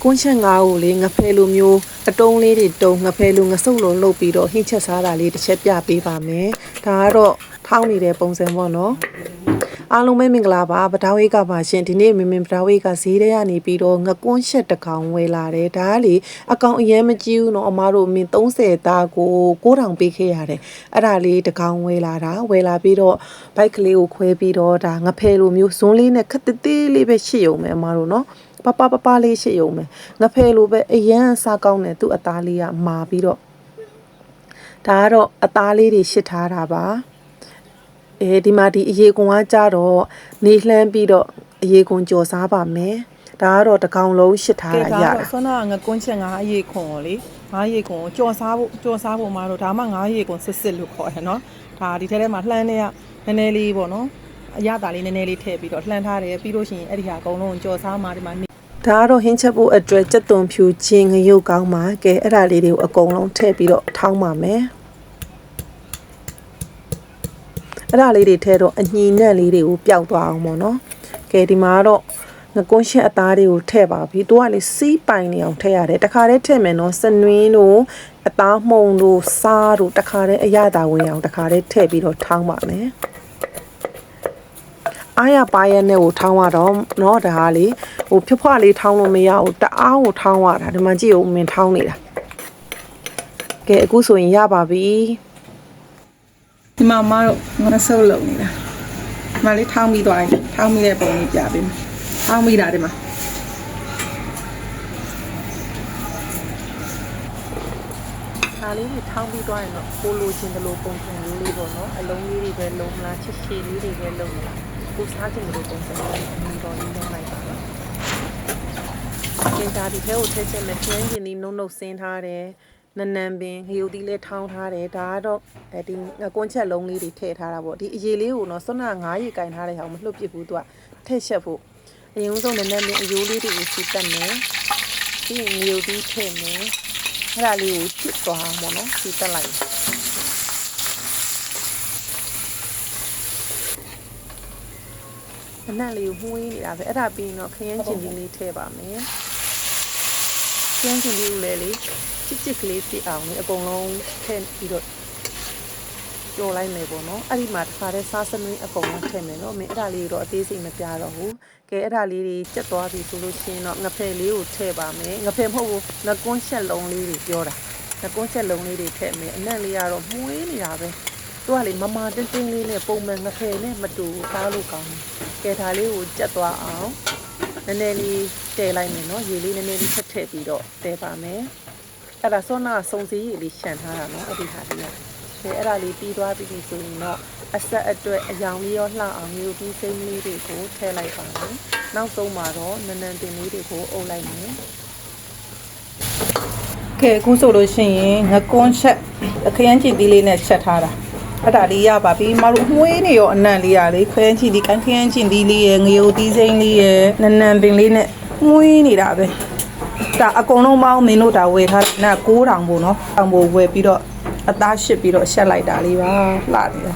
ကွန်းချက်ငါးကိုလေငဖဲလိုမျိုးအတုံးလေးတွေတုံးငဖဲလိုငဆုပ်လိုလှုပ်ပြီးတော့ဟင်းချက်စားတာလေးတစ်ချက်ပြပေးပါမယ်ဒါကတော့ထောင်းနေတဲ့ပုံစံပေါ့နော်အားလုံးပဲမင်္ဂလာပါပတောင်းဝေးကပါရှင်ဒီနေ့မင်းပတောင်းဝေးကဈေးထဲကနေပြီးတော့ငကွန်းချက်တစ်ကောင်ဝယ်လာတယ်ဒါကလေအကောင်အရင်မကြည့်ဘူးနော်အမားတို့မင်း30သားကို9000ပေးခဲ့ရတယ်အဲ့ဒါလေးတစ်ကောင်ဝယ်လာတာဝယ်လာပြီးတော့ဘိုက်ကလေးကိုခွဲပြီးတော့ဒါငဖဲလိုမျိုးဇွန်းလေးနဲ့ခက်သေးလေးပဲရှစ်ရုံပဲအမားတို့နော်ပပလေးရှိရုံပဲငဖဲလိုပဲအရန်စားကောင်းတယ်သူ့အသားလေးကမာပြီးတော့ဒါကတော့အသားလေးတွေရှစ်ထားတာပါဒီမှာဒီအရေကွန်ကကြတော့နေလှမ်းပြီးတော့အရေကွန်ကြော်စားပါမယ်ဒါကတော့တစ်ကောင်လုံးရှစ်ထားတာရတယ်ဆွမ်းနာငကွန်းချက်ငါးအရေခွန်ကိုလေငါးရေခွန်ကိုကြော်စားဖို့မှာတော့ဒါမှငါးရေခွန်စစ်လို့ခေါ်တယ်နော်ဒါဒီထဲမှာလှမ်းနေရနည်းနည်းလေးပေါ့နော်အရသာလေးနည်းနည်းလေးထည့်ပြီးတော့လှမ်းထားတယ်ပြီးလို့ရှိရင်အဲ့ဒီဟာအကုန်လုံးကြော်စားမှာဒီမှာဒါကတော့ဟင်းချက်ဖို့အတွက်ကြက်သွန်ဖြူချင်းငရုတ်ကောင်းပါကဲအဲ့ဒါလေးတွေကိုအကုန်လုံးထည့်ပြီးတော့ထောင်းပါမယ်အဲ့ဒါလေးတွေထည့်တော့အညီနဲ့လေးတွေကိုပျောက်သွားအောင်ပေါ့နော်ကဲဒီမှာတော့ငကွန်းချက်အသားတွေကိုထည့်ပါပြီသူကလေစီးပိုင်နေအောင်ထည့်ရတယ်တခါတည်းထည့်မယ်နော်စနွင်းတို့အသားမှုန်တို့စားတို့တခါတည်းအရသာဝင်အောင်တခါတည်းထည့်ပြီးတော့ထောင်းပါမယ်အားရပါရနဲ့ကိုထောင်းရတော့เนาะဒါကလေဟိုဖြဖွားလေးထောင်းလို့မရဘူးတအားကိုထောင်းရတာဒီမှာကြည့်ဦးမင်းထောင်းနေတာကဲအခုဆိုရင်ရပါပြီဒီမှာမတို့ငါဆုပ်လုံနေတာဒီမှာလေးထောင်းပြီးသွားရင်ထောင်းပြီးတဲ့ပုံလေးပြပေးမယ်ထောင်းပြီးတာဒီမှာဒါလေးတွေထောင်းပြီးသွားရင်တော့ပိုလိုချင်တယ်လို့ပုံစံမျိုးလေးပေါ့နော်အလုံးလေးတွေပဲလုံးမလားချစ်ချီလေးတွေပဲလုံးမလားကိုစားချင်တယ်လို့ပုံစံမျိုးအမြင်တော်လေးလုံးလိုက်ပါတော့ကျင်းသားဒီထဲကိုထည့်ချက်နဲ့ကျွမ်းကျင်ဒီနှုတ်ဆင်းထားတယ်နနန်ပင်ငရုတ်သီးလေးထောင်းထားတယ်ဒါကတော့ဒီကွန်းချက်လုံးလေးတွေထည့်ထားတာပေါ့ဒီအရေလေးကိုတော့စွမ်းနာ9ရေကင်ထားတဲ့ဟာကိုမလှုပ်ပစ်ဘူးသူကထည့်ချက်ဖို့အရင်ဆုံးနနန်ပင်အယိုးလေးတွေကိုစီးတက်မယ်ပြီးရင်ငရုတ်သီးထည့်မယ်အဲ့ဒါလေးကိုချစ်သွားအောင်ပေါ့နော်စီးတက်လိုက်အနံ့လေးကိုမှုေးနေတာပဲအဲ့ဒါပြီးရင်တော့ခရမ်းကျင်သီးလေးထည့်ပါမယ်ခရမ်းကျင်သီးကိုလည်းလေချစ်ကလေးဖြစ်အောင်လေအကုန်လုံးထည့်ပြီးတော့ကြော်လိုက်မယ်ပေါ့နော်အဲ့ဒီမှာတစ်ခါတည်းစားစနွေးအကုန်လုံးထည့်မယ်နော်မင်းအဲ့ဒါလေးတော့အသေးစိတ်မပြတော့ဘူးကဲအဲ့ဒါလေးတွေကျက်သွားပြီဆိုလို့ရှိရင်တော့ငဖဲလေးကိုထည့်ပါမယ်ငဖဲမဟုတ်ဘူးငကွန်းချက်လုံးလေးတွေပြောတာငကွန်းချက်လုံးလေးတွေထည့်မယ်အနံ့လေးကတော့မှုေးနေတာပဲသူကလေမတင်းတင်းလေးနဲ့ပုံမှန်ငဖဲနဲ့မတူစားလို့ကောင်းတယ်ကဲဒါလေးကိုကျက်သွားအောင်နည်းနည်းလေးတည်လိုက်မယ်နော်ရေလေးနည်းနည်းလေးထည့်ပြီးတော့တည်ပါမယ်အဲ့ဒါစောနာစုံစည်းရည်လေးရှန်ထားတာနော်အဲ့ဒီဟာလေးကအဲ့ဒါလေးပြီးသွားပြီဆိုရင်တော့အဆက်အတွက်အယောင်လေးရောလှအောင်မျိုးပြီးစိမ့်လေးတွေကိုထည့်လိုက်ပါမယ်နောက်ဆုံးမှာတော့နနန်တင်လေးတွေကိုအုပ်လိုက်မယ်ကဲအခုဆိုလို့ရှိရင်ငကွန်းချက်အခရမ်းချီသီးလေးနဲ့ချက်ထားတာအဲ့ဒါလေးရပါပြီမတို့မှုေးနေရောအနံ့လေးရလေခရမ်းချီသီးခရမ်းချီသီးလေးရငရုတ်သီးစိမ့်လေးရနနန်ပင်လေးနဲ့မှုေးနေတာပဲဒါအကုန်လုံးပေါင်းမင်းတို့ဒါဝယ်ထားတယ်နာ9000ပေါ့နော်တောင်ပိုဝယ်ပြီးတော့အသားရှစ်ပြီးတော့ရှက်လိုက်တာလေးပါလှတယ်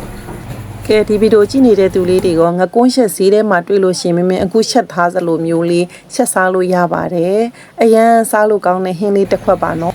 ကဲဒီဗီဒီယိုကြည့်နေတဲ့သူလေးတွေကငကွန်းချက်ဈေးထဲမှာတွေ့လို့ရှိရင်မင်းအခုချက်သားစလိုမျိုးလေးချက်စားလို့ရပါတယ်အရန်စားလို့ကောင်းတဲ့ဟင်းလေးတစ်ခွက်ပါနော်